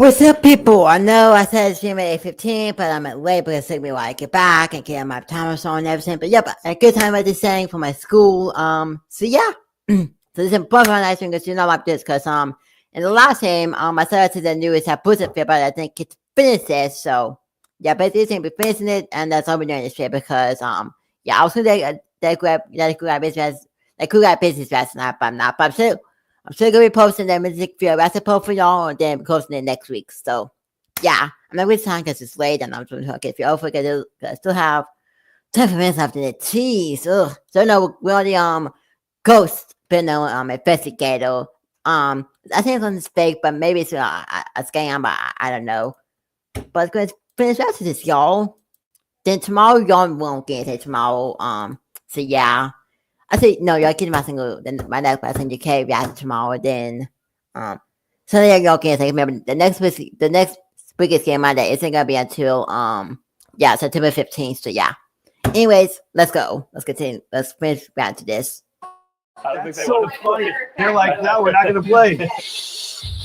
What's up, people? I know I said stream at 8:15, but I'm at late because it took me a while to get back and get my timer on and everything. But yep, a good time I just saying for my school. So yeah. So this is one nice thing because like this because in the last game, I started to the newest Blizzard fit, but I think it's finished it. So yeah, but this ain't be finishing it, and that's all we're doing this shit because yeah, I was gonna grab business last night, but I'm not. But I'm still gonna be posting the music video recipe for y'all, and then posting it next week. So, yeah, I'm not really time because it's late, and I'm trying to if you over because I still have 10 minutes after the tease. Ugh. So no, we're on the ghost been investigator. I think it's on this fake, but maybe it's a scam. But I don't know. But it's gonna finish after this, y'all. Then tomorrow y'all won't get it tomorrow. So yeah. I say no, you're getting my single. Then my next passenger cave after tomorrow. Then, so there y'all can say. Remember the next biggest game Monday isn't gonna be until yeah, September 15th. So yeah. Anyways, let's go. Let's continue. Let's finish back to this. That's so funny. They're like, no, we're not gonna play.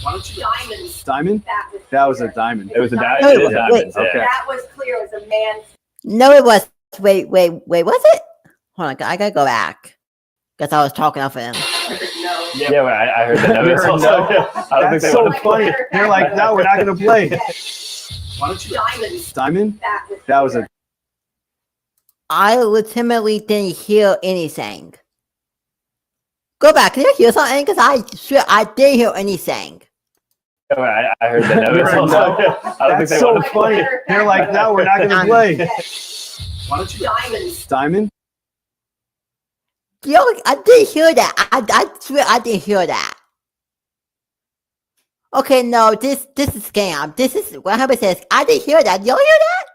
Why don't you? Diamond. That was a diamond. It was a diamond. It was diamonds. Okay. That was clear. It was a man. No, it was. Wait. Was it? Hold on. I gotta go back. Because I was talking off of him. Yeah, I heard that. That's so funny. They're like, no, we're not gonna play. Why don't you? Diamond. That was a. I legitimately didn't hear anything. Go back. Can you hear something? Because I didn't hear anything. I heard that. That's so funny. They're like, no, we're not gonna play. Why don't you? Diamond. Yo, I didn't hear that. I swear I didn't hear that. Okay, no, this is scam. This is what Hubbard says. I didn't hear that. Y'all hear that?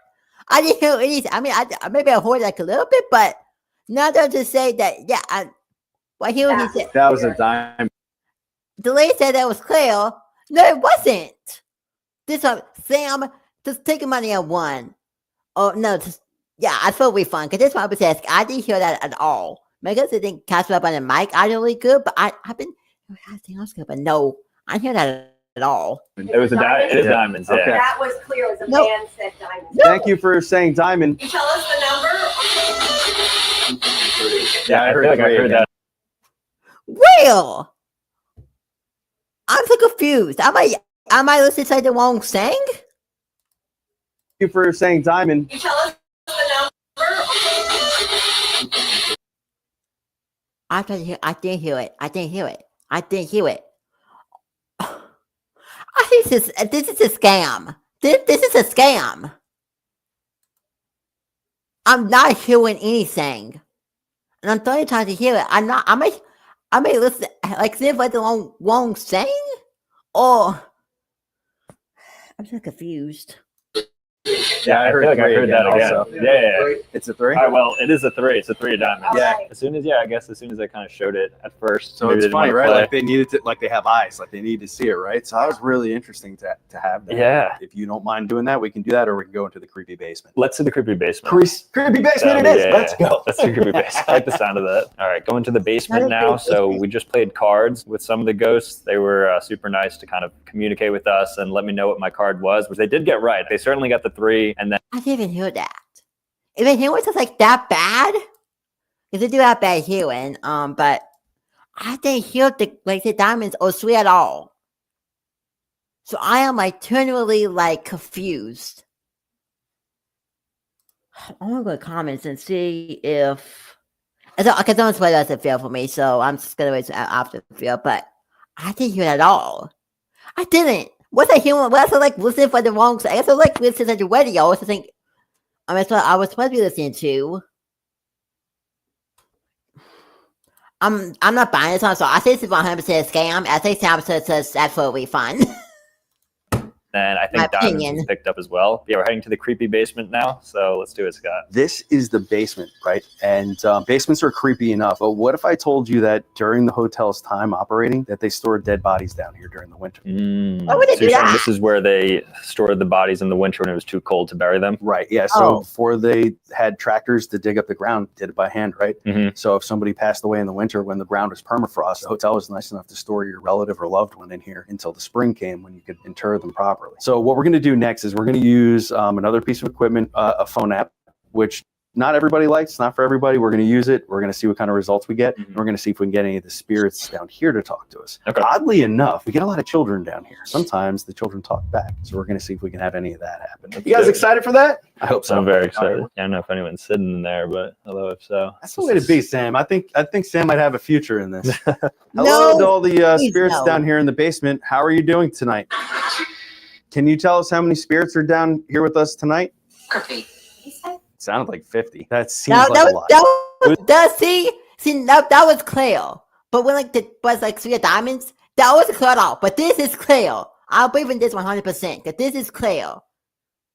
I didn't hear anything. I mean, maybe I heard like a little bit, but now they'll just say that. Yeah, what he said. That was a dime. The lady said that was clear. No, it wasn't. This one, Sam, just taking money on one. Oh no, yeah, I feel refund because this one Hubbard says I didn't hear that at all. Maybe I didn't catch up on the mic. I really good, but I've been. I think I was good, but no, I didn't hear that at all. It was a diamond. It is diamonds. Yeah. Okay. That was clear. It was a man said diamonds. Thank you for saying diamond. Can you tell us the number? Yeah, I heard that. Well, I'm so confused. Am I listening to the wrong thing? Thank you for saying diamond. Can you tell us the number? I didn't hear it. I think this is a scam. This is a scam. I'm not hearing anything, and I'm trying to hear it. I may listen like see if I the wrong thing, or I'm so confused. Yeah, I heard that again. Also. Yeah. It's a 3? Well, it is a 3. It's a 3 of diamonds. Yeah. As soon as they kind of showed it at first. So it's funny, right? Like they needed to, like they have eyes, like they need to see it, right? So that was really interesting to have that. Yeah. If you don't mind doing that, we can do that, or we can go into the creepy basement. Let's do the creepy basement. Creepy basement it is. Yeah. Let's go. Let's do creepy basement. I like the sound of that. All right, going to the basement now. So we just played cards with some of the ghosts. They were super nice to kind of communicate with us and let me know what my card was, which they did get right. They certainly got the 3, and then I didn't even hear that. Even hearing was like that bad. Because they do have bad hearing. But I didn't hear the diamonds or 3 at all. So I am eternally confused. I'm gonna go to comments and see if because don't swear that's a fail for me, so I'm just gonna wait after the fail. But I didn't hear it at all. I didn't. Was I hearing? Was I listening for the wrong? I guess I was listening to the radio. I think. That's what I was supposed to be listening to. I'm not buying this one, so I say it's 100% scam. I say 10% says absolutely fun. And I think diamonds was picked up as well. Yeah, we're heading to the creepy basement now. So let's do it, Scott. This is the basement, right? And basements are creepy enough. But what if I told you that during the hotel's time operating, that they stored dead bodies down here during the winter? Why would they do that? This is where they stored the bodies in the winter when it was too cold to bury them? Right, yeah. So before they had tractors to dig up the ground, did it by hand, right? Mm-hmm. So if somebody passed away in the winter when the ground was permafrost, the hotel was nice enough to store your relative or loved one in here until the spring came when you could inter them properly. properly. So what we're going to do next is we're going to use another piece of equipment, a phone app, which not everybody likes, not for everybody. We're going to use it. We're going to see what kind of results we get. And we're going to see if we can get any of the spirits down here to talk to us. Okay. Oddly enough, we get a lot of children down here. Sometimes the children talk back. So we're going to see if we can have any of that happen. You guys excited for that? I hope so. I'm very excited. I don't know if anyone's sitting in there, but although if so. That's the way to be, Sam. I think Sam might have a future in this. Hello No, to all the spirits no. down here in the basement. How are you doing tonight? Can you tell us how many spirits are down here with us tonight? Sounded like 50. That seems like a lot. See, that was clear. But when like the was like 3 diamonds, that was cut off. But this is clear. I'll believe in this 100%. Because this is clear.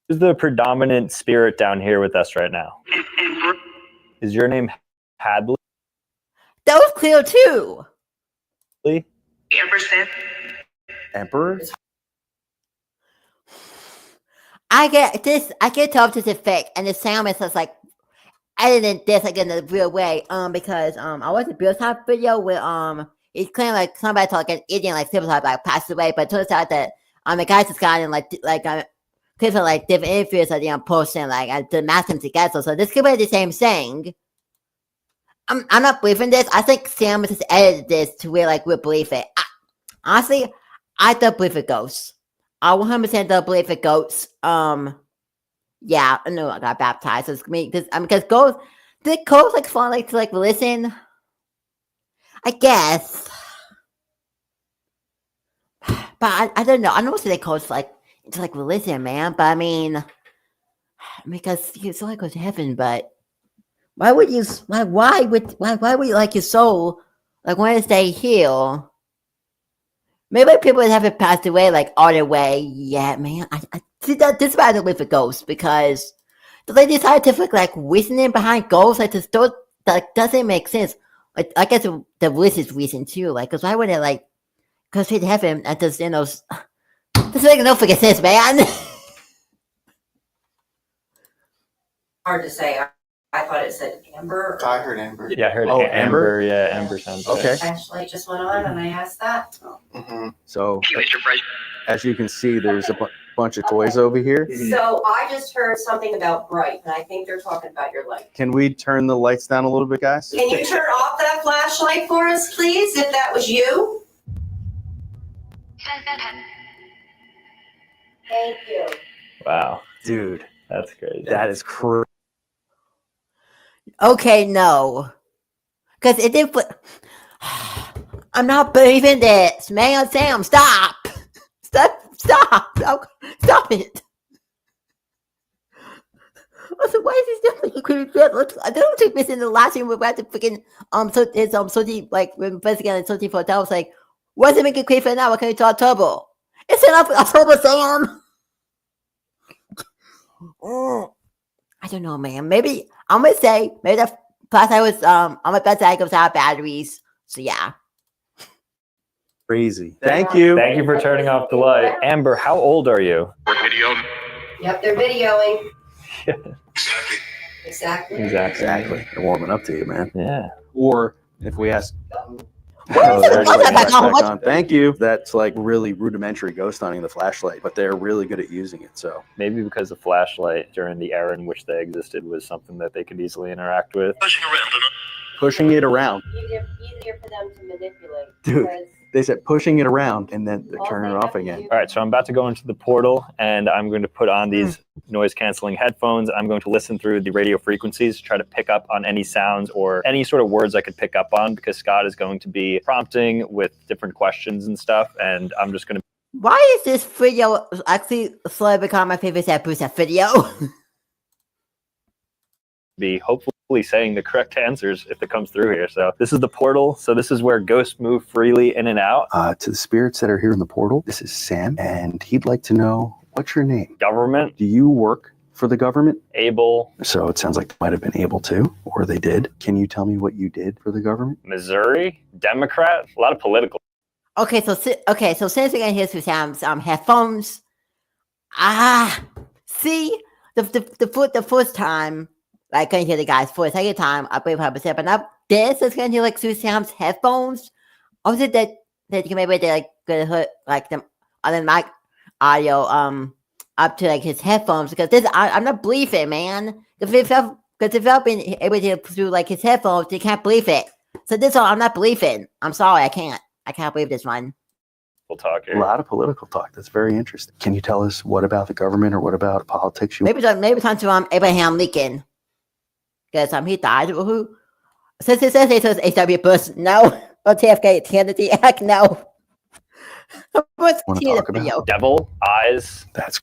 Who's the predominant spirit down here with us right now? Is your name Hadley? That was clear too. Emperor? I get told this effect, and the sound is just like editing this like in a real way. Because I watched a Bill Top video where it's claimed like somebody talking like an idiot like Stereotype like passed away, but it turns out that the guys just got in like clips of like different interviews that they posting like to match them together. So this could be the same thing. I'm not believing this. I think Sam just edited this to where like we believe it. Honestly, I don't believe it goes. I 100% don't believe it goes. Yeah, I know I got baptized. So it's me because ghosts, the ghosts like fun like to like listen. I guess, but I don't know. I don't want to say ghosts like to like listen, man. But I mean, because you still like go to heaven, but why would you? Why would you like your soul like want to stay here? Maybe people that haven't passed away like all the way. Yeah, man. I see that this is why I don't believe in ghosts because the lady scientific like reasoning behind ghosts like this don't like doesn't make sense. Like I guess the religious reason too. Like, cause why would it like go straight to heaven and just this makes no freaking sense, man. Hard to say. I thought it said Amber. I heard Amber. Yeah, I heard Oh, Amber. Yeah, Amber sounds good. Okay. Flashlight just went on and I asked that. Mm-hmm. So, as you can see, there's a bunch of toys over here. So I just heard something about bright, and I think they're talking about your light. Can we turn the lights down a little bit, guys? Can you turn off that flashlight for us, please, if that was you? Thank you. Wow, Dude, that's crazy. that is crazy. Okay, no, because it did. I'm not believing this, man. Sam, stop it. Also, why is he still making creepy dread? I don't think this in the last scene we're about to freaking like when investigating Sochi for hotel was like, why is it making creepy now? What can we talk trouble? It's enough October, Sam. I don't know, man. Maybe I'm gonna say maybe the plus I was I'm about to goes out batteries. So yeah. Crazy. Thank you. Thank you for turning off the light. Amber, how old are you? Yep, they're videoing. Exactly. Exactly. They're warming up to you, man. Yeah. Or if we ask, Oh, there it what's is. that back on? Back on. Thank you. That's like really rudimentary ghost hunting, the flashlight, but they're really good at using it. So Maybe because the flashlight during the era in which they existed was something that they could easily interact with. pushing it around. Easier for them to manipulate. Dude. because They said pushing it around and then they're all turning they it have off to again. do- All right, so I'm about to go into the portal and I'm going to put on these noise canceling headphones. I'm going to listen through the radio frequencies, try to pick up on any sounds or any sort of words I could pick up on because Scott is going to be prompting with different questions and stuff. And I'm just going to Why is this video actually slowly become my favorite episode video? be hopefully saying the correct answers if it comes through here. So this is the portal. So this is where ghosts move freely in and out. To the spirits that are here in the portal, this is Sam, and he'd like to know, what's your name? Government, Do you work for the government? able, So it sounds like they might have been able to, or they did. Can you tell me what you did for the government? Missouri, Democrat, a lot of political. Okay, so since we're gonna hear through Sam's headphones, see the first time I couldn't hear the guy's voice. Second time I believe 100%, but now this is gonna hear like through Sam's headphones. Or is it that you can maybe they like gonna hurt like them on the mic? audio up to like his headphones because I'm not believing, man. Because if I've been able to through like his headphones, they can't believe it. So this one I'm not believing. I'm sorry, I can't believe this one. We'll talk here. A lot of political talk. That's very interesting. Can you tell us what about the government or what about politics? Maybe time to Abraham Lincoln because he died. Who? Since it says it's H.W. Bush, no. Or JFK Kennedy, heck no. What's Want to talk about? Devil eyes. That's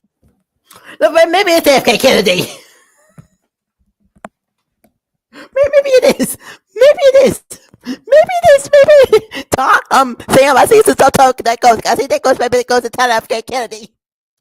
maybe it's JFK Kennedy. Maybe it is. Maybe talk. Sam, I see some talk that goes. Maybe it goes to JFK Kennedy.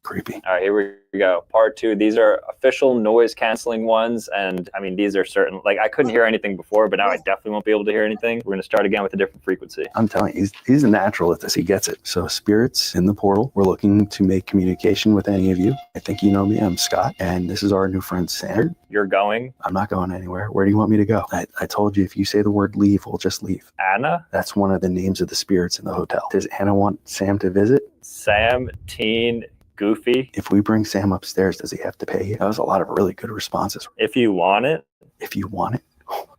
creepy. All right, here we go. Part 2. These are official noise canceling ones. And I mean, these are certain, like I couldn't hear anything before, but now I definitely won't be able to hear anything. We're going to start again with a different frequency. I'm telling you, he's a natural at this. He gets it. So spirits in the portal, we're looking to make communication with any of you. I think you know me. I'm Scott. And this is our new friend, Sam. You're going? I'm not going anywhere. Where do you want me to go? I told you, if you say the word leave, we'll just leave. Anna? That's one of the names of the spirits in the hotel. Does Anna want Sam to visit? Sam, Teen, Goofy. If we bring Sam upstairs, does he have to pay you? That was a lot of really good responses. If you want it. If you want it.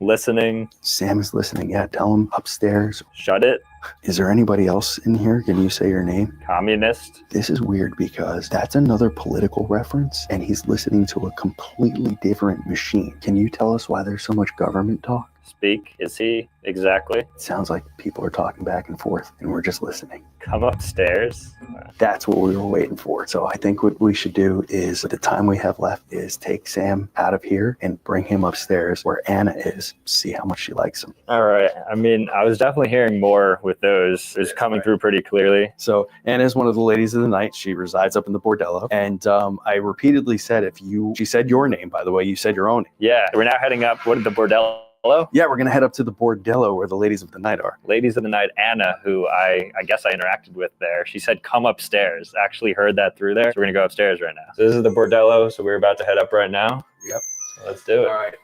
Listening. Sam is listening. Yeah, tell him upstairs. Shut it. Is there anybody else in here? Can you say your name? Communist. This is weird because that's another political reference and he's listening to a completely different machine. Can you tell us why there's so much government talk? Speak. Is he? Exactly. It sounds like people are talking back and forth and we're just listening. Come upstairs. That's what we were waiting for. So I think what we should do is, the time we have left, is take Sam out of here and bring him upstairs where Anna is, see how much she likes him. All right. I mean, I was definitely hearing more with those. It's coming through pretty clearly. So Anna is one of the ladies of the night. She resides up in the bordello. And I repeatedly said, she said your name, by the way, you said your own name. Yeah. We're now heading up. What, the bordello? Hello? Yeah, we're going to head up to the bordello where the ladies of the night are. Ladies of the night, Anna, who I guess I interacted with there, she said, come upstairs. Actually heard that through there. So we're going to go upstairs right now. So this is the bordello. So we're about to head up right now. Yep. So let's do it. All right.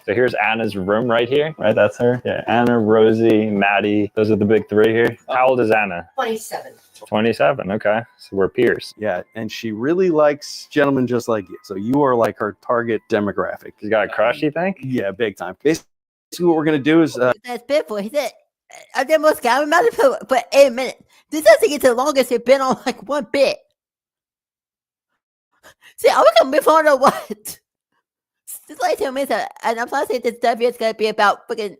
So here's Anna's room right here. Right, that's her. Yeah, Anna, Rosie, Maddie. Those are the big three here. How old is Anna? 27. 27. Okay. So we're peers. Yeah, and she really likes gentlemen just like you. So you are like her target demographic. She's got a crush, you think? Yeah, big time. Basically, what we're going to do is... That's beautiful. He said, I did most guy. I'm about to put 8 minutes. This doesn't get the longest it's been on like one bit. See, are we going to move on or what? Just like 2 minutes, and I'm sorry to say this W is going to be about freaking.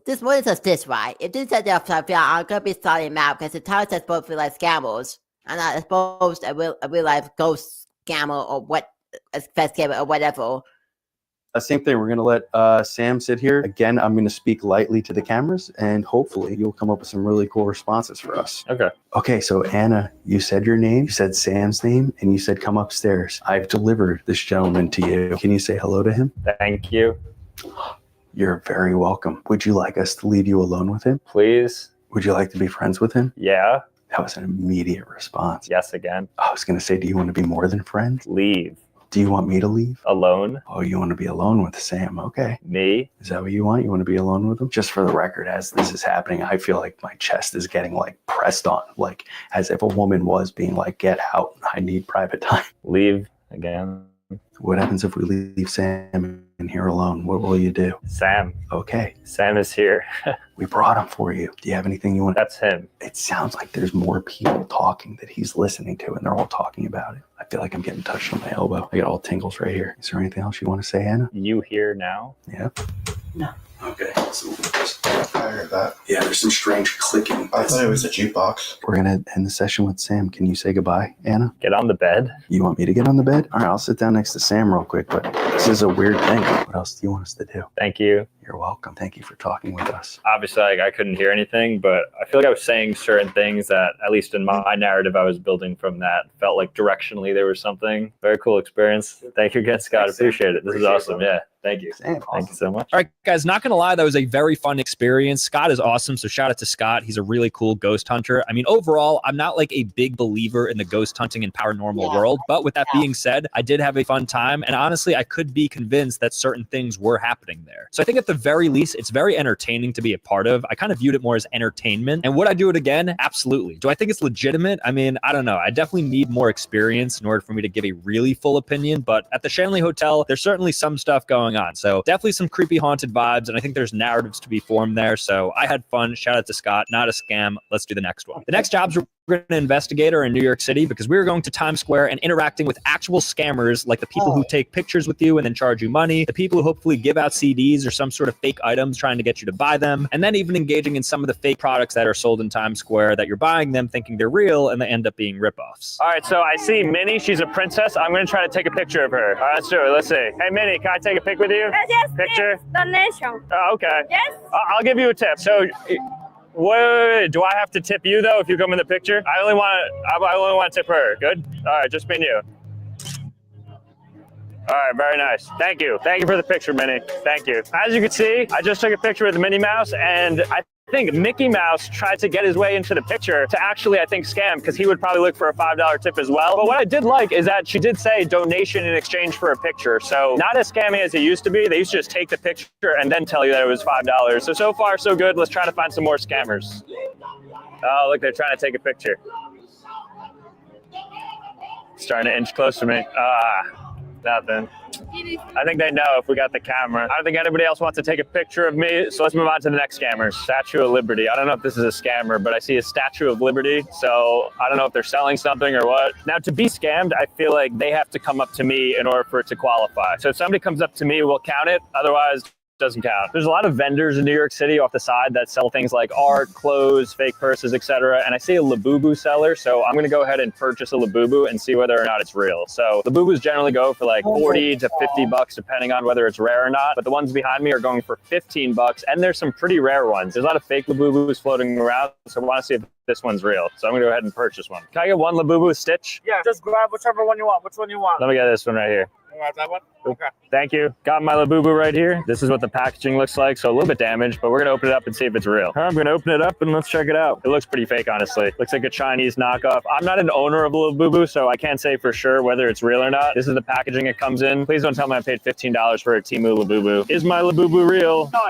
This more than just this, right? If this is the upside down, I'm going to be starting him out because the title says both real life scammers and not supposed a real life ghost scammer or what, a fast scammer or whatever. Same thing. We're going to let Sam sit here. Again, I'm going to speak lightly to the cameras and hopefully you'll come up with some really cool responses for us. Okay. Okay, so Anna, you said your name, you said Sam's name, and you said come upstairs. I've delivered this gentleman to you. Can you say hello to him? Thank you. You're very welcome. Would you like us to leave you alone with him? Please. Would you like to be friends with him? Yeah. That was an immediate response. Yes, again. I was going to say, do you want to be more than friends? Leave. Do you want me to leave? Alone. Oh, you want to be alone with Sam. Okay. Me. Is that what you want? You want to be alone with him? Just for the record, as this is happening, I feel like my chest is getting like pressed on, like as if a woman was being like, get out. I need private time. Leave again. What happens if we leave Sam in here alone? What will you do? Sam. Okay. Sam is here. We brought him for you. Do you have anything you want? That's him. It sounds like there's more people talking that he's listening to, and they're all talking about it. I feel like I'm getting touched on my elbow. I got all tingles right here. Is there anything else you want to say, Anna? You here now? Yeah. No. Okay. So I heard that. yeah, there's some strange clicking. I thought it was a jukebox. We're going to end the session with Sam. Can you say goodbye, Anna? Get on the bed. You want me to get on the bed? All right, I'll sit down next to Sam real quick, but this is a weird thing. What else do you want us to do? Thank you. You're welcome. Thank you for talking with us. Obviously, I couldn't hear anything, but I feel like I was saying certain things that, at least in my narrative, I was building from that. Felt like directionally there was something. Very cool experience. Thank you again, Scott. Thanks, Sam. Appreciate it. This is Appreciate it, awesome. brother. Yeah. Thank you. Sam, Thank you so much. All right, guys, not going to lie, that was a very fun experience. Scott is awesome, so shout out to Scott. He's a really cool ghost hunter. I mean, overall, I'm not like a big believer in the ghost hunting and paranormal world, but with that being said, I did have a fun time, and honestly, I could be convinced that certain things were happening there. So I think at the very least, it's very entertaining to be a part of. I kind of viewed it more as entertainment. And would I do it again? Absolutely. Do I think it's legitimate? I mean, I don't know. I definitely need more experience in order for me to give a really full opinion. But at the Shanley Hotel, there's certainly some stuff going on. So definitely some creepy haunted vibes. And I think there's narratives to be formed there. So I had fun. Shout out to Scott. Not a scam. Let's do the next one. The next jobs we're going to investigate are in New York City because we were going to Times Square and interacting with actual scammers like the people who take pictures with you and then charge you money, the people who hopefully give out CDs or some sort of fake items trying to get you to buy them, and then even engaging in some of the fake products that are sold in Times Square that you're buying them thinking they're real and they end up being ripoffs. All right, so I see Minnie. She's a princess. I'm going to try to take a picture of her. All right, let's do it. Let's see. Hey, Minnie, can I take a pic with you? Yes, Picture? donation. Oh, okay. Yes. I'll give you a tip. So, wait, do I have to tip you though if you come in the picture? I only want to tip her. Good. All right, just me and you. All right, very nice. Thank you. Thank you for the picture, Minnie. Thank you. As you can see, I just took a picture with the Minnie Mouse, and I think Mickey Mouse tried to get his way into the picture to actually, I think, scam, because he would probably look for a $5 tip as well. But what I did like is that she did say donation in exchange for a picture. So not as scammy as it used to be. They used to just take the picture and then tell you that it was $5. So far, so good. Let's try to find some more scammers. Oh, look, they're trying to take a picture. It's trying to inch close to me. Nothing. I think they know if we got the camera. I don't think anybody else wants to take a picture of me, so let's move on to the next scammer. Statue of Liberty. I don't know if this is a scammer, but I see a Statue of Liberty, so I don't know if they're selling something or what. Now, to be scammed, I feel like they have to come up to me in order for it to qualify. So if somebody comes up to me, we'll count it. Otherwise, doesn't count. There's a lot of vendors in New York City off the side that sell things like art, clothes, fake purses, etc. And I see a Labubu seller, so I'm gonna go ahead and purchase a Labubu and see whether or not it's real. So Labubus generally go for like 40 to 50 bucks depending on whether it's rare or not, but the ones behind me are going for 15 bucks, and there's some pretty rare ones. There's a lot of fake Labubus floating around, so I wanna see if this one's real. So I'm gonna go ahead and purchase one. Can I get one Labubu Stitch? Yeah, just grab whichever one you want. Which one you want? Let me get this one right here. You want that one? Okay. Thank you. Got my Labubu right here. This is what the packaging looks like. So a little bit damaged, but we're going to open it up and see if it's real. I'm going to open it up and let's check it out. It looks pretty fake, honestly. Looks like a Chinese knockoff. I'm not an owner of a Labubu, so I can't say for sure whether it's real or not. This is the packaging it comes in. Please don't tell me I paid $15 for a Temu Labubu. Is my Labubu real? No.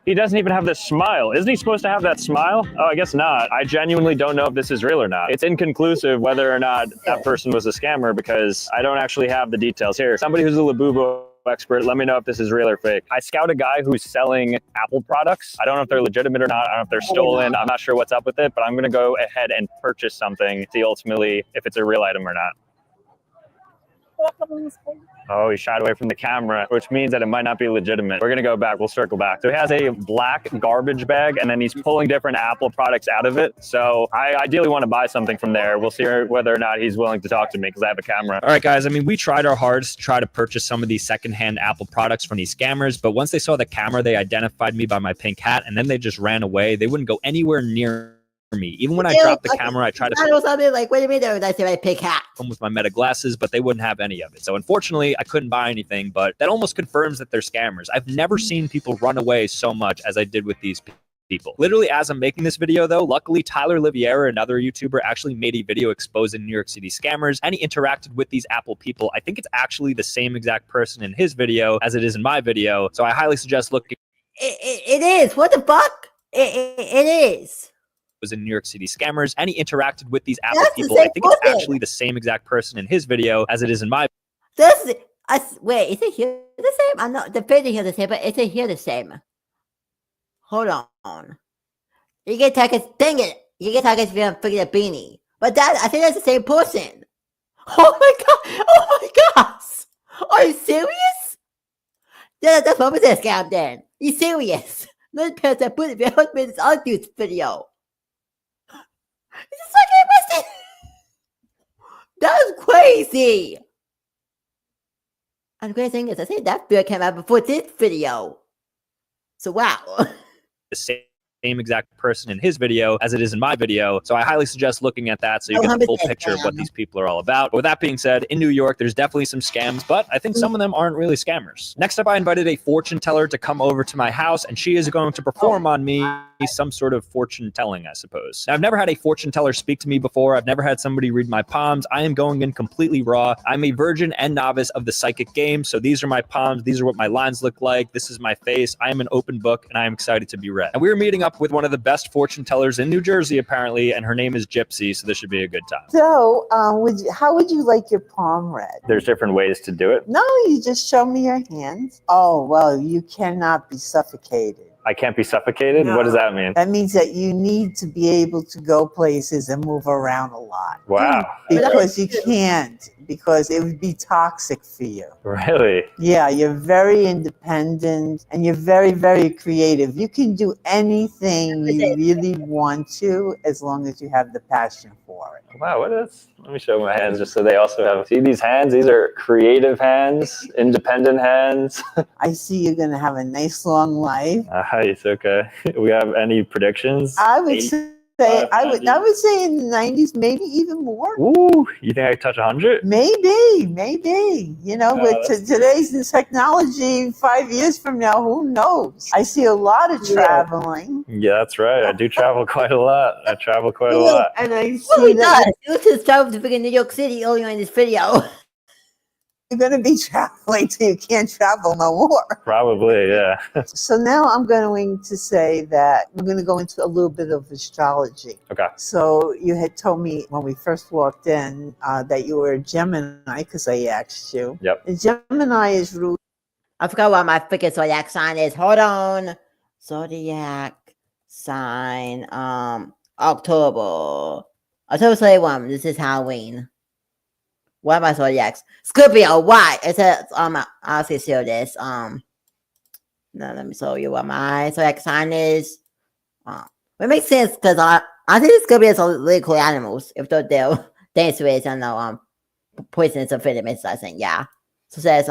He doesn't even have this smile. Isn't he supposed to have that smile? Oh, I guess not. I genuinely don't know if this is real or not. It's inconclusive whether or not that person was a scammer because I don't actually have the details here. Somebody who's a Labubu expert, let me know if this is real or fake. I scout a guy who's selling Apple products. I don't know if they're legitimate or not. I don't know if they're stolen. I'm not sure what's up with it, but I'm going to go ahead and purchase something to see ultimately if it's a real item or not. Oh, he shied away from the camera, which means that it might not be legitimate. We're going to go back. We'll circle back. So he has a black garbage bag, and then he's pulling different Apple products out of it. So I ideally want to buy something from there. We'll see whether or not he's willing to talk to me because I have a camera. All right, guys. I mean, we tried our hardest to try to purchase some of these secondhand Apple products from these scammers, but once they saw the camera, they identified me by my pink hat, and then they just ran away. They wouldn't go anywhere near me. Even when I dropped the camera, I tried to something like, what do you mean I say my pink hat? with my Meta glasses, but they wouldn't have any of it. So unfortunately, I couldn't buy anything, but that almost confirms that they're scammers. I've never seen people run away so much as I did with these people. Literally, as I'm making this video, though, luckily Tyler Liviera, another YouTuber, actually made a video exposing New York City scammers, and he interacted with these Apple people. I think it's actually the same exact person in his video as it is in my video, so I highly suggest looking. It is. What the fuck? It is. Was in New York City scammers, and he interacted with these Apple That's the people. same I think it's person. actually the same exact person in his video as it is in my. Wait, is it here the same? I'm not the picture here the same, but is it here the same? Hold on. You get tagged. Dang it! You get tagged if you forget a beanie. But I think that's the same person. Oh my god! Oh my gosh! Are you serious? Yeah, that's what was a scam then. You serious? Not the person that put it behind this other dude's video. It's like that's crazy. And the great thing is, I think that video came out before this video. So wow. The same same exact person in his video as it is in my video. So I highly suggest looking at that so you get the full 100% picture of what these people are all about. But with that being said, in New York, there's definitely some scams, but I think some of them aren't really scammers. Next up, I invited a fortune teller to come over to my house, and she is going to perform on me some sort of fortune telling, I suppose. Now, I've never had a fortune teller speak to me before. I've never had somebody read my palms. I am going in completely raw. I'm a virgin and novice of the psychic game. So these are my palms. These are what my lines look like. This is my face. I am an open book, and I am excited to be read. And we were meeting up with one of the best fortune tellers in New Jersey, apparently, and her name is Gypsy. So this should be a good time. So, how would you like your palm read? There's different ways to do it. No, you just show me your hands. Oh, well, you cannot be suffocated. I can't be suffocated? No. What does that mean? That means that you need to be able to go places and move around a lot. Wow. Because you can't, because it would be toxic for you. Really? Yeah, you're very independent and you're very, very creative. You can do anything you really want to as long as you have the passion for it. Wow, what is? Let me show my hands just so they also have. See these hands? These are creative independent hands. I see you're going to have a nice long life. Nice, okay. We have any predictions? I would say I would say in the 90s, maybe even more. Ooh, you think I could touch 100? Maybe. You know, No, with today's technology, 5 years from now, who knows? I see a lot of traveling. Yeah, that's right. I do travel quite a lot. I travel quite a lot. And I Well, see he that does. You just traveled to freaking New York City earlier in this video. you're going to be traveling till you can't travel no more. Probably, yeah. So now I'm going to say that we're going to go into a little bit of astrology. Okay. So you had told me when we first walked in that you were a Gemini because I asked you. Yep. The Gemini is ruled. I forgot what my freaking zodiac sign is. Hold on. Zodiac sign. October 31. This is Halloween. What am I zodiacs? Scorpio. Why? It says I'll see this. Now let me show you what my zodiac sign is. It makes sense because I think Scorpios are really cool animals. If they're dangerous and poisonous or venomous, I think, yeah. So it says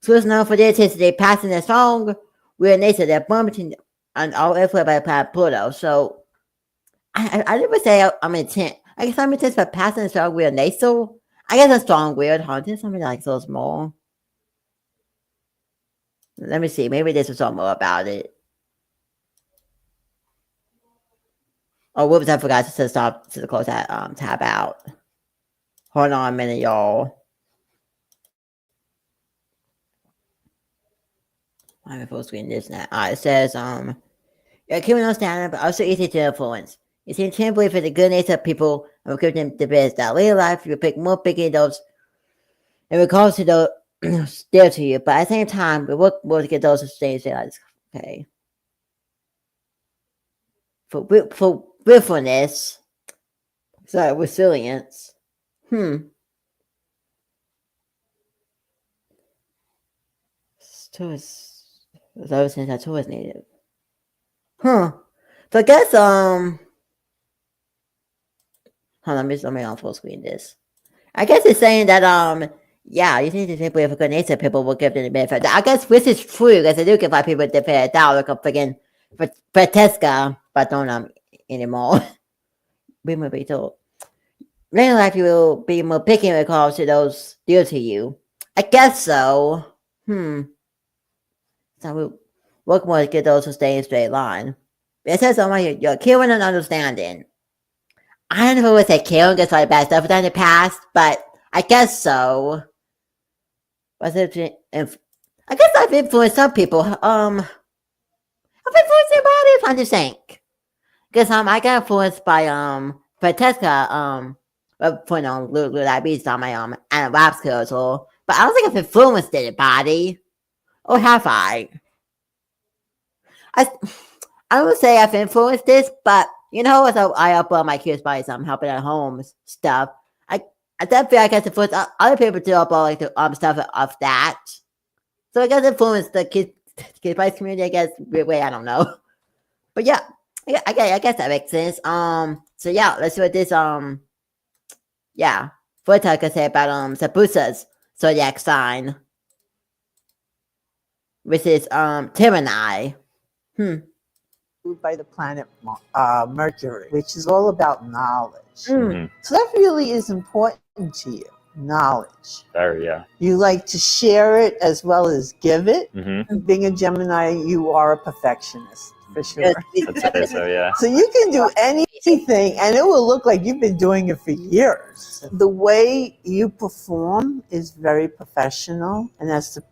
schools known for their intensity, passing their song, weird nature, they're bumping and all influenced by the planet Pluto. So I never say I'm intent. I guess I'm intense by passing the song weird nasal. I guess a strong weird haunted, something like so small. Let me see. Maybe there's something more about it. Oh, whoops, I forgot to stop to close that tab out. Hold on a minute, y'all. I'm full screen this now. It says, you're keeping on standing, but also easy to influence. You seem to believe in the good nature of people and will give them the best that later life. You pick more picking those and will cause to those dear to you, but at the same time, we work more to get those to stay like okay. For willfulness, sorry, resilience. Those things are towards native. So I guess hold on, let me on full screen this. I guess it's saying that yeah, you think the people with a good nature, people will give them the benefit. I guess this is true because they do give people the benefit like a freaking Francesca, but don't anymore. We might be told. Later in life, you will be more picky when it comes to those dear to you. I guess so. So we work more to get those to stay in straight line. It says something you're caring and understanding. I don't know if it would say caring gets like bad stuff done in the past, but I guess so. I guess I've influenced some people. I've influenced their bodies, I'm just saying. Because I got influenced by Francesca putting on little diabetes on my and rap skills, but I don't think I've influenced their body. Or have I? I would say I've influenced this, but you know, as I upload my kids by some helping at home stuff, I don't feel like I can influence other people to upload like the stuff of that. So I guess influence the kids by community, I guess, weird way, I don't know. But yeah, I guess that makes sense. So yeah, let's see what this fortune can say about Sabusa's zodiac sign. Which is Gemini. by the planet Mercury, which is all about knowledge. Mhm. So that really is important to you, knowledge. Very, yeah. You like to share it as well as give it. hmm Being a Gemini, you are a perfectionist, for sure. I'd say so, yeah. So you can do anything and it will look like you've been doing it for years. The way you perform is very professional, and that's the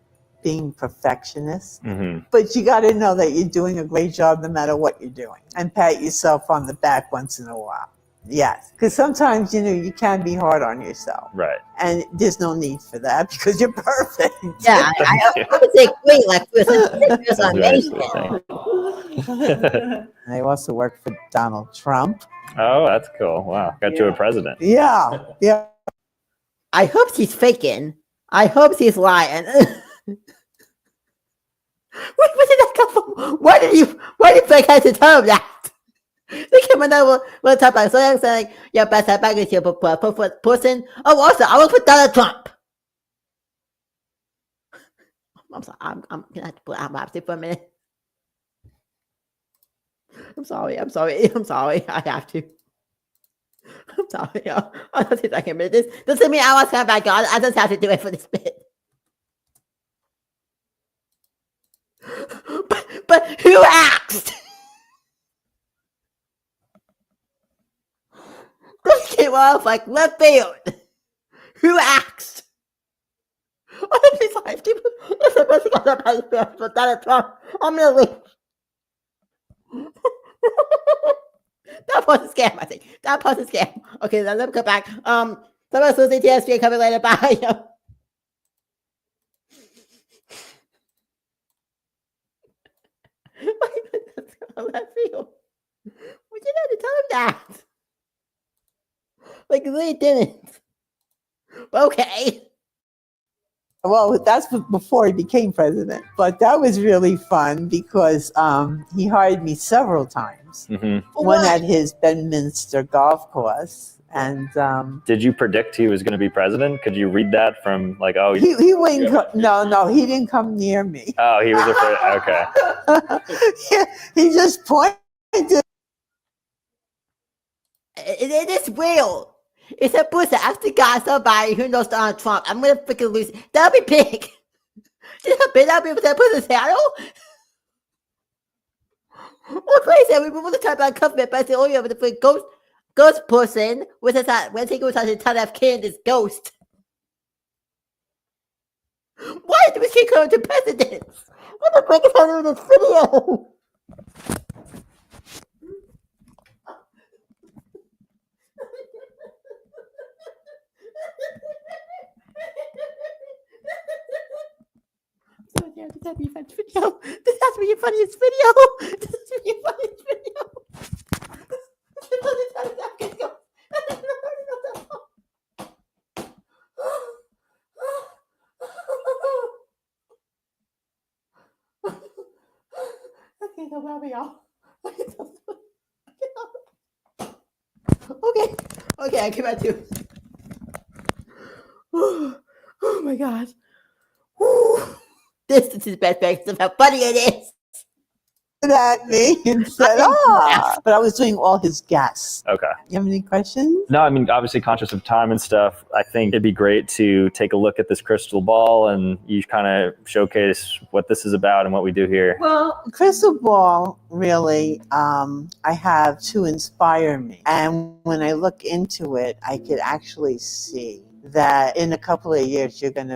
being perfectionist. hmm But you got to know that you're doing a great job no matter what you're doing, and pat yourself on the back once in a while. Yes, because sometimes, you can be hard on yourself, Right. and there's no need for that because you're perfect. Yeah, I would say queen, like it was Very amazing. sweet. I also worked for Donald Trump. Oh, that's cool. Wow. Got you a president. Yeah. I hope she's faking. I hope she's lying. Where did that come from? Why did you fake have to tell him that? They came in there with talk about so saying your best back is your person. Oh, also I will put Donald Trump. I'm sorry. I'm gonna have to put I'm absent for a minute. I'm sorry. I have to. I'm sorry, y'all. I'll take a minute. This doesn't mean I was coming back on. I just have to do it for this bit. But who asked? This came off like left field. Who asked? Oh, these 5 people. It's the best guy that for Donald Trump. I'm gonna leave. That was a scam, I think. That was a scam. Okay, then let me go back. Someone's listening to TSP coming later. Bye. Left field. We didn't have to tell him that. Like, they didn't. Okay. Well, that's before he became president. But that was really fun because he hired me several times. One at his Bedminster golf course. And Did you predict he was going to be president? Could you read that from like, oh, he wouldn't no, he didn't come near me. oh, he was afraid. Okay. He just pointed. It is real. It's a pussy. I still got somebody who knows Donald Trump. I'm gonna freaking lose. That'll be big. That'll be with that pussy saddle. Well, crazy. We want to talk about government, but it's only over the ghost person with his when he goes on to Todd F. Kennedy's ghost. Why did we keep going to presidents? What the fuck is happening in this video? So yeah, this has to be a fun video. This has to be your funniest video. This has to be your funniest video. Okay, so where are we all? Okay, I came back to. Oh my gosh. This is his best practice of how funny it is. At me and said, but I was doing all his guests. Okay. You have any questions? No, I mean, obviously conscious of time and stuff. I think it'd be great to take a look at this crystal ball and you kind of showcase what this is about and what we do here. Well, crystal ball, really, I have to inspire me. And when I look into it, I could actually see that in a couple of years, there's going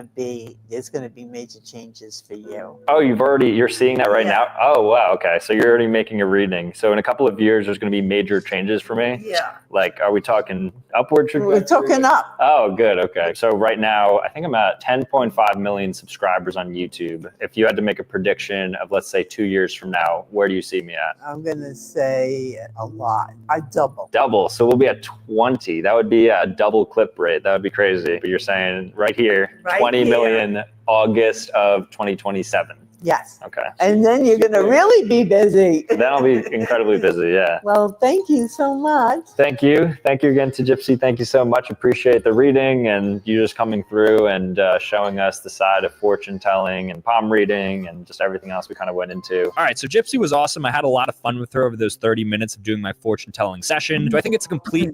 to be major changes for you. Oh, you're seeing that right now? Oh, wow. Okay. So you're already making a reading. So in a couple of years, there's going to be major changes for me? Yeah. Like, are we talking upward? We're talking up. Oh, good. Okay. So right now, I think I'm at 10.5 million subscribers on YouTube. If you had to make a prediction of, let's say, 2 years from now, where do you see me at? I'm going to say a lot. I double. Double. So we'll be at 20. That would be a double clip rate. That would be crazy. But you're saying right here, 20 million August of 2027. Yes. Okay. And then you're going to really be busy. Then I'll be incredibly busy. Yeah. Well, thank you so much. Thank you. Thank you again to Gypsy. Thank you so much. Appreciate the reading and you just coming through and showing us the side of fortune telling and palm reading and just everything else we kind of went into. All right, so Gypsy was awesome. I had a lot of fun with her over those 30 minutes of doing my fortune telling session. Do I think it's a complete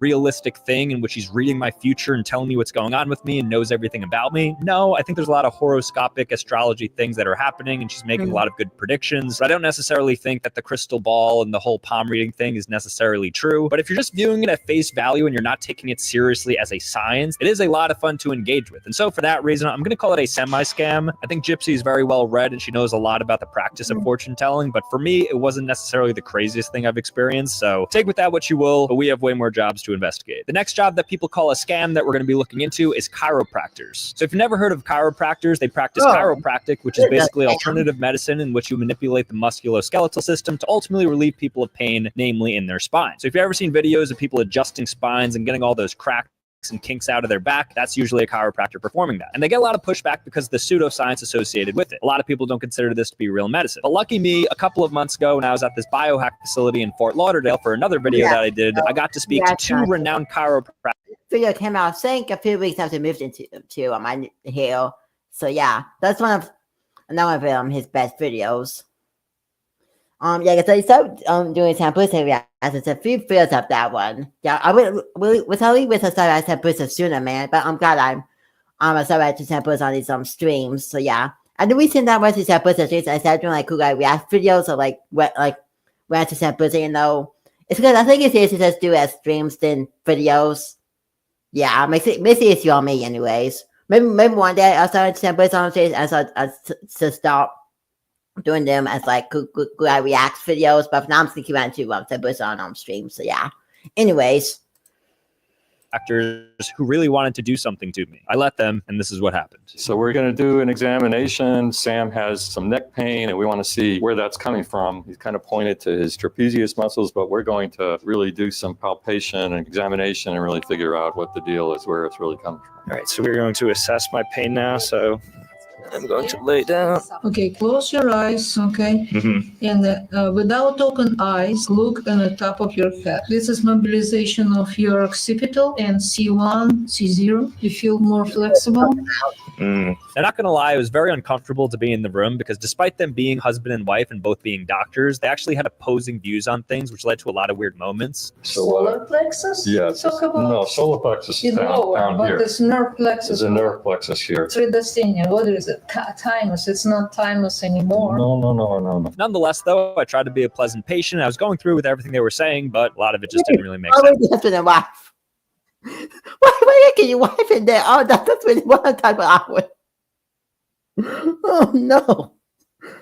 realistic thing in which she's reading my future and telling me what's going on with me and knows everything about me? No, I think there's a lot of horoscopic astrology things that are happening and she's making a lot of good predictions. But I don't necessarily think that the crystal ball and the whole palm reading thing is necessarily true. But if you're just viewing it at face value and you're not taking it seriously as a science, it is a lot of fun to engage with. And so for that reason, I'm going to call it a semi-scam. I think Gypsy is very well read and she knows a lot about the practice of fortune telling. But for me, it wasn't necessarily the craziest thing I've experienced. So take with that what you will, but we have way more jobs to investigate. The next job that people call a scam that we're going to be looking into is chiropractors. So if you've never heard of chiropractors, they practice chiropractic, which is basically alternative medicine in which you manipulate the musculoskeletal system to ultimately relieve people of pain, namely in their spine. So if you've ever seen videos of people adjusting spines and getting all those cracks and kinks out of their back, that's usually a chiropractor performing that. And they get a lot of pushback because of the pseudoscience associated with it. A lot of people don't consider this to be real medicine. But lucky me, a couple of months ago when I was at this biohack facility in Fort Lauderdale for another video that I did, I got to speak to two renowned chiropractors. Video came out, I think, a few weeks after I moved into my hill. So yeah, that's another of his best videos. Yeah, because I started doing Sambusa reactions. A few videos of that one. Yeah, I was only with a start at Sambusa sooner, man. But I'm glad I started to Sambusa on these streams. So yeah, and the reason that was to Sambusa streams, I started doing like cool react videos or like went to Sambusa, you know. It's because I think it's easier to just do as streams than videos. Yeah, makes it easier on me, anyways. Maybe one day I'll start Sambusa on stage and to stop doing them as like good reacts videos, but now I'm just gonna keep on to Sambusa on stream. So yeah. Anyways. Actors who really wanted to do something to me. I let them, and this is what happened. So we're going to do an examination. Sam has some neck pain, and we want to see where that's coming from. He's kind of pointed to his trapezius muscles, but we're going to really do some palpation and examination and really figure out what the deal is, where it's really coming from. All right, so we're going to assess my pain now. So I'm going to lay down. Okay, close your eyes, okay? And without open eyes, look on the top of your head. This is mobilization of your occipital and C1, C0. You feel more flexible. I'm not going to lie, it was very uncomfortable to be in the room because despite them being husband and wife and both being doctors, they actually had opposing views on things, which led to a lot of weird moments. Solar plexus? Yeah. Talk about No, solar plexus is is lower, down but here. this nerve plexus. There's a nerve plexus here. Tridacenia, what is it? Thymus. It's not thymus anymore. No. Nonetheless, though, I tried to be a pleasant patient. I was going through with everything they were saying, but a lot of it just didn't really make sense. Already husband and wife. Why get your wife in there? Oh, that's really one type of hour. Oh no.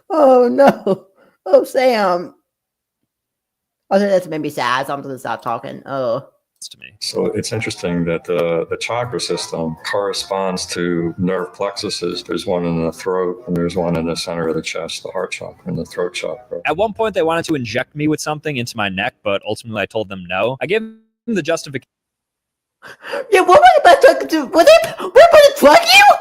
Oh no. Oh Sam. Oh, that's made me sad. So I'm gonna stop talking. Oh. To me. So it's interesting that the chakra system corresponds to nerve plexuses. There's one in the throat and there's one in the center of the chest, the heart chakra and the throat chakra. At one point, they wanted to inject me with something into my neck, but ultimately I told them no. I gave them the justification. Yeah, what was about to do? Were they about to drug you?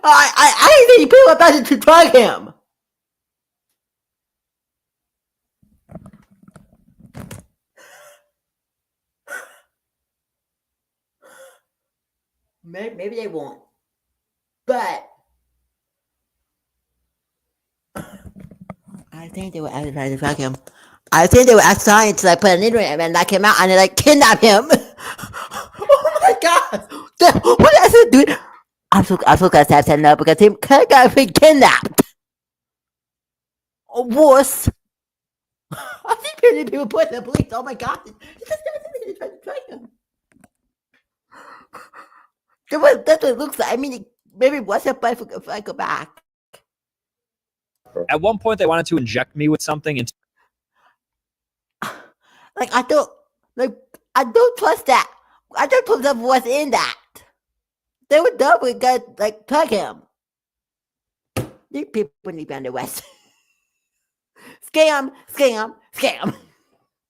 I didn't think people were about to drug him. Maybe they won't, but I think they were actually trying to drug him. I think they were trying to like put an needle in him and knock him out and they like kidnap him. Oh my god! What did I say, dude? I'm so glad Sam said no because he could have been kidnapped. Or worse. I think many people put the police. Oh my god! They tried to drug him. That's what it looks like. I mean, maybe what's up if I go back. At one point, they wanted to inject me with something into. Like I don't trust that. I don't trust that what's in that. They would double get like plug him. These people need to be on the West. Scam.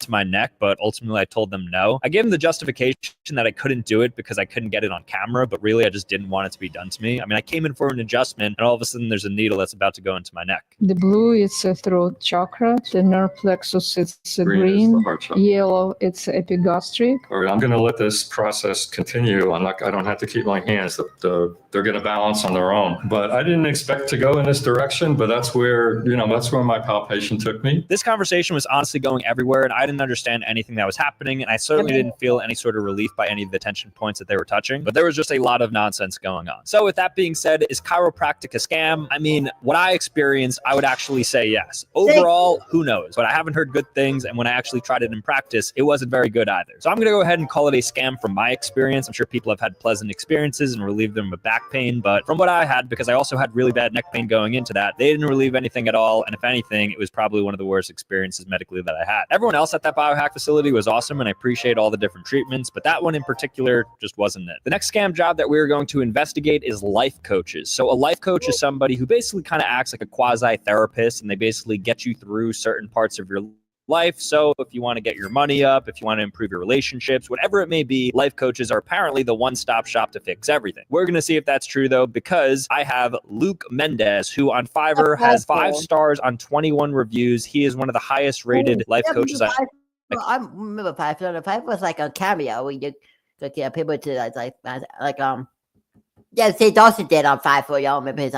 to my neck, but ultimately I told them no. I gave them the justification that I couldn't do it because I couldn't get it on camera, but really I just didn't want it to be done to me. I mean, I came in for an adjustment and all of a sudden there's a needle that's about to go into my neck. The blue is a throat chakra. The nerve plexus is a Green is the green. heart chakra. Yellow, it's epigastric. All right, I'm going to let this process continue. I don't have to keep my hands. They're going to balance on their own. But I didn't expect to go in this direction, but that's where my palpation took me. This conversation was honestly going everywhere and I didn't understand anything that was happening. And I certainly didn't feel any sort of relief by any of the tension points that they were touching, but there was just a lot of nonsense going on. So with that being said, is chiropractic a scam? I mean, what I experienced, I would actually say yes. Overall, who knows? But I haven't heard good things. And when I actually tried it in practice, it wasn't very good either. So I'm going to go ahead and call it a scam from my experience. I'm sure people have had pleasant experiences and relieved them of back pain. But from what I had, because I also had really bad neck pain going into that, they didn't relieve anything at all. And if anything, it was probably one of the worst experiences medically that I had. Everyone else at that biohack facility was awesome. And I appreciate all the different treatments, but that one in particular just wasn't it. The next scam job that we're going to investigate is life coaches. So a life coach is somebody who basically kind of acts like a quasi therapist and they basically get you through certain parts of your life. So if you want to get your money up, if you want to improve your relationships, whatever it may be, life coaches are apparently the one-stop shop to fix everything. We're going to see if that's true though, because I have Luke Mendez, who on Fiverr has 5 stars on 21 reviews. He is one of the highest rated life coaches. I remember Fiverr. Fiverr was like a cameo where you could get people to say Dawson did on Fiverr. Y'all remember his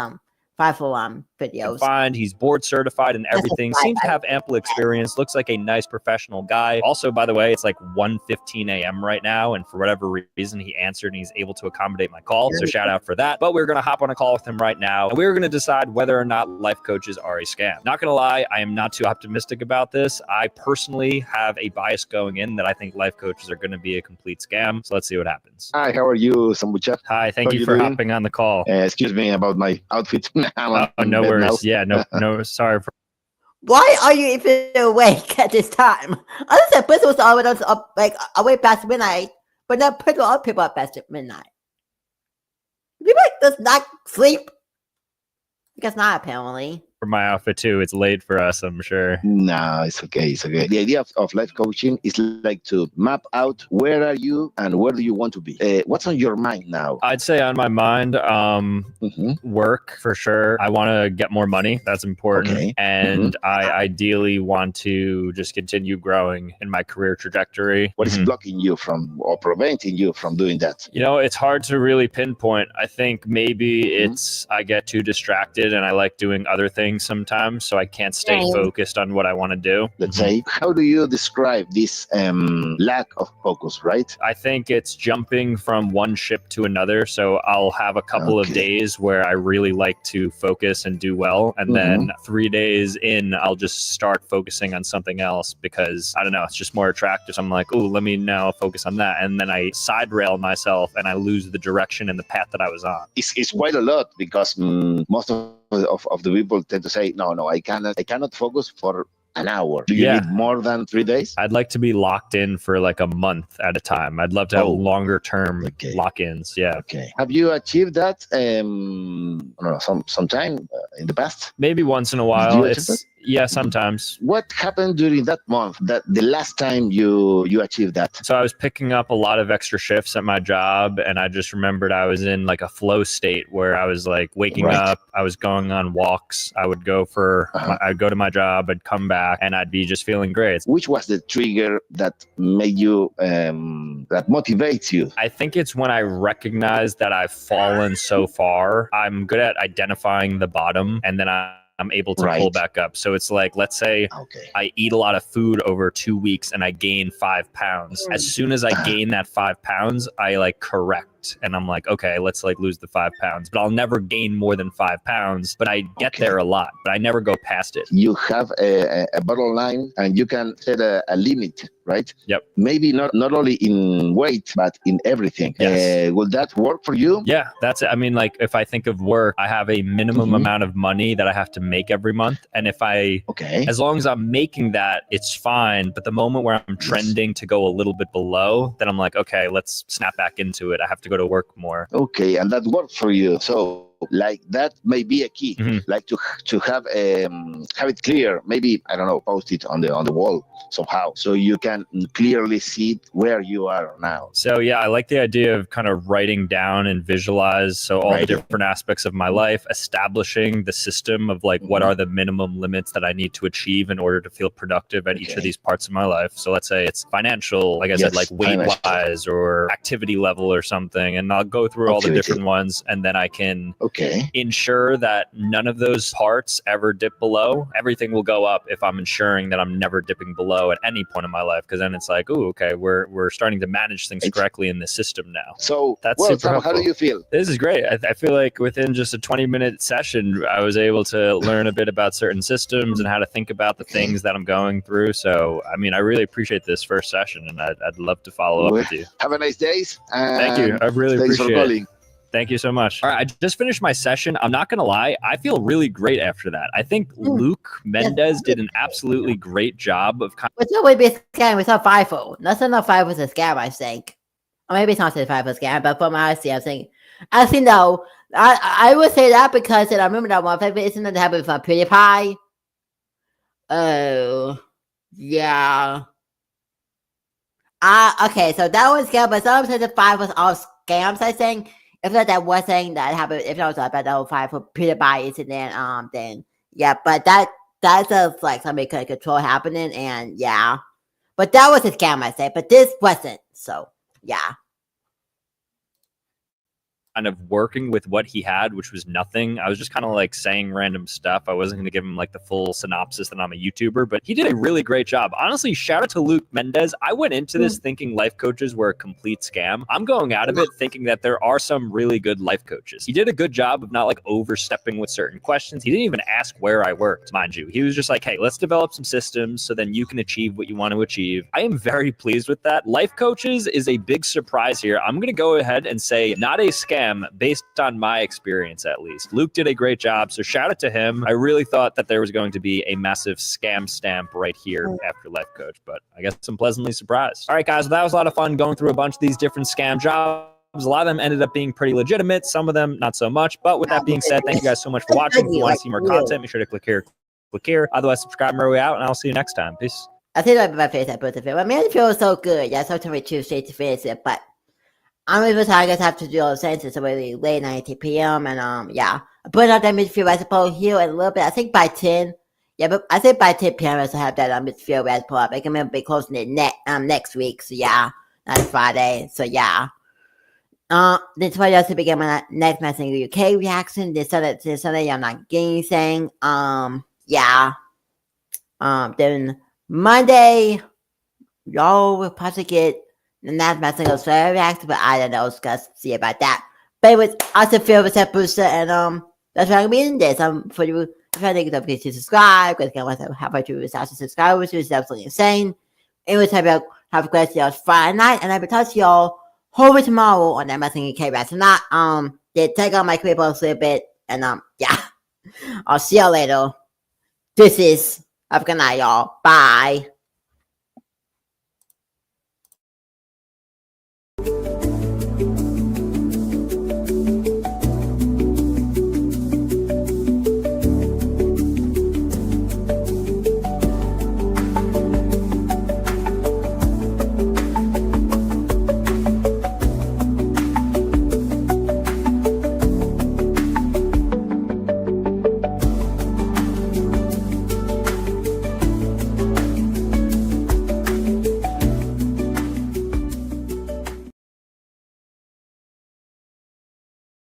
Fiverr videos. He's board certified and everything. Seems to have ample experience. Looks like a nice professional guy. Also, by the way, it's like 1:15 a.m. right now, and for whatever reason, he answered and he's able to accommodate my call. So shout out for that. But we're gonna hop on a call with him right now, and we're gonna decide whether or not life coaches are a scam. Not gonna lie, I am not too optimistic about this. I personally have a bias going in that I think life coaches are gonna be a complete scam. So let's see what happens. Hi, how are you, Sambucha? Hi, thank you for hopping on the call. Excuse me about my outfit. No worries. Yeah, no, sorry. Why are you even awake at this time? I said Bristol was always up, awake past midnight, but not put other people up past midnight. People does not sleep. I guess not, apparently. For my outfit too, it's late for us, I'm sure. No, it's okay. It's okay. The idea of life coaching is like to map out where are you and where do you want to be. What's on your mind now? I'd say on my mind, work for sure. I want to get more money. That's important. Okay. And I ideally want to just continue growing in my career trajectory. What is blocking you from or preventing you from doing that? You know, it's hard to really pinpoint. I think maybe it's I get too distracted and I like doing other things sometimes, so I can't stay focused on what I want to do. Let's say, how do you describe this lack of focus, right? I think it's jumping from one ship to another. So I'll have a couple of days where I really like to focus and do well. And then 3 days in, I'll just start focusing on something else because, I don't know, it's just more attractive. So I'm like, oh, let me now focus on that. And then I side rail myself and I lose the direction and the path that I was on. It's quite a lot because most of the people tend to say, no, I cannot focus for an hour. Do you need more than 3 days? I'd like to be locked in for like a month at a time. I'd love to have longer term lock-ins. Yeah. Okay. Have you achieved that sometime in the past? Maybe once in a while. Yeah, sometimes. What happened during that month, that the last time you achieved that? So I was picking up a lot of extra shifts at my job, and I just remembered I was in like a flow state where I was like waking up, I was going on walks, I would go I'd go to my job, I'd come back, and I'd be just feeling great. Which was the trigger that made you, that motivates you? I think it's when I recognize that I've fallen so far. I'm good at identifying the bottom, and then I'm able to pull back up. So it's like, let's say I eat a lot of food over 2 weeks and I gain 5 pounds. As soon as I gain that 5 pounds, I like correct. And I'm like, okay, let's like lose the 5 pounds, but I'll never gain more than 5 pounds, but I get there a lot, but I never go past it. You have a bottom line and you can set a limit, right? Yep. Maybe not only in weight, but in everything. Yes. Will that work for you? Yeah, that's it. I mean, like if I think of work, I have a minimum amount of money that I have to make every month. And if as long as I'm making that, it's fine. But the moment where I'm trending to go a little bit below, then I'm like, okay, let's snap back into it. I have to go to work more. Okay, and that worked for you. So like that may be a key, like to have it clear. Maybe I don't know, post it on the wall somehow, so you can clearly see where you are now. So yeah, I like the idea of kind of writing down and visualize. So all the different aspects of my life, establishing the system of like what are the minimum limits that I need to achieve in order to feel productive at each of these parts of my life. So let's say it's financial, like I said, like weight wise or activity level or something, and I'll go through all the different ones, and then I can ensure that none of those parts ever dip below. Everything will go up if I'm ensuring that I'm never dipping below at any point in my life, because then it's like, oh, okay, we're starting to manage things correctly in the system now. So that's super Sam, how do you feel? This is great. I feel like within just a 20-minute session, I was able to learn a bit about certain systems and how to think about the things that I'm going through. So, I mean, I really appreciate this first session, and I'd love to follow up with you. Have a nice day. Thank you. I really thanks appreciate for calling. it. Thank you so much. All right, I just finished my session. I'm not going to lie. I feel really great after that. I think Luke Mendez did an absolutely great job of... What's up with this scam? We saw FIFO. Nothing not FIFO was a scam, I think. Or maybe it's not a FIFO scam, but from what I see, I'm saying... Actually, no. I would say that because I remember that one. Isn't that happened from PewDiePie? Oh, yeah. Okay, so that was scam, but some said the 5 was all scams, I think. If that was saying that happened, if that was about the whole 5 for PewDiePie incident, then yeah, but that's just like somebody could control happening, and yeah. But that was a scam, I say, but this wasn't, so yeah. Kind of working with what he had, which was nothing. I was just kind of like saying random stuff. I wasn't going to give him like the full synopsis that I'm a YouTuber, but he did a really great job. Honestly, shout out to Luke Mendez. I went into this thinking life coaches were a complete scam. I'm going out of it thinking that there are some really good life coaches. He did a good job of not like overstepping with certain questions. He didn't even ask where I worked, mind you. He was just like, hey, let's develop some systems so then you can achieve what you want to achieve. I am very pleased with that. Life coaches is a big surprise here. I'm going to go ahead and say not a scam, based on my experience at least. Luke did a great job, so shout out to him. I really thought that there was going to be a massive scam stamp right here after Life Coach, but I guess I'm pleasantly surprised. All right, guys, well, that was a lot of fun going through a bunch of these different scam jobs. A lot of them ended up being pretty legitimate, some of them not so much, but with that being said, thank you guys so much for watching. If you want to see more content, make sure to click here. Otherwise, subscribe on our way out, and I'll see you next time. Peace. I think like my face I put the film. I mean, it feels so good. Yeah, sometimes we choose straight to finish it, but I'm even tired. I guess I have to do all the things. It's already late 9 p.m. and yeah, I put out that midfield recipe here in a little bit. I think by 10. Yeah, but I think by 10 p.m. I will have that midfield recipe up. I can remember be closing it next week. So yeah, not Friday. So yeah. This Friday also begin my next Messing UK reaction. This Sunday I'm not getting anything. Yeah. Then Monday, y'all will probably get the next Messing reaction, but I don't know. Let's see about that. But anyways, also feel with that booster, and that's what I'm reading this. For you, I'm trying to get to subscribe because I want to have my 2,000 subscribers, which is absolutely insane. Anyways, have a great y'all's Friday night, and I will talk to y'all hopefully tomorrow on that Messing UK reaction. Not they take on my career post a little bit, and yeah, I'll see y'all later. This is have a good night, y'all. Bye.